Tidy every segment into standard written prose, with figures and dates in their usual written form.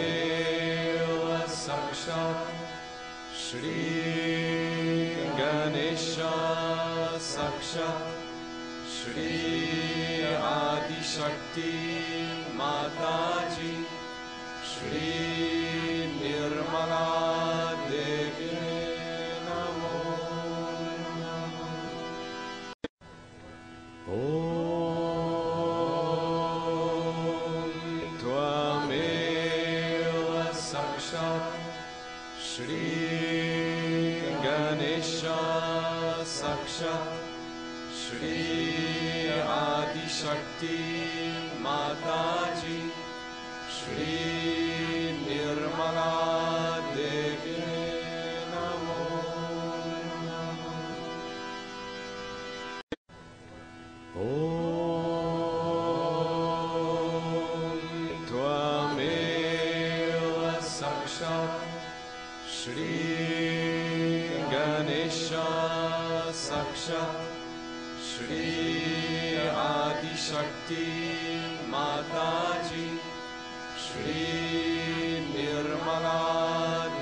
त्वमेव साक्षात् श्री गणेशः साक्षात् श्री आदिशक्ति माताजी श्री निर्मला देवी नमो त्वमेव साक्षात् श्री गणेशः साक्षात् श्री आदिशक्ति माताजी श्री निर्मला देवी नमो त्वमेव साक्षात् श्री गणेशः साक्षात् श्री आदिशक्ति माताजी श्री निर्मला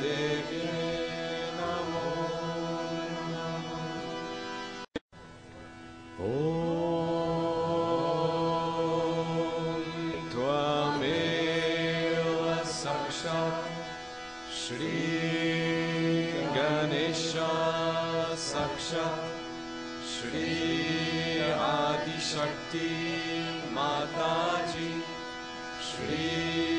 देवी नमो त्वमेव साक्षात् श्री गणेशः साक्षात् श्री आदिशक्ति माताजी श्री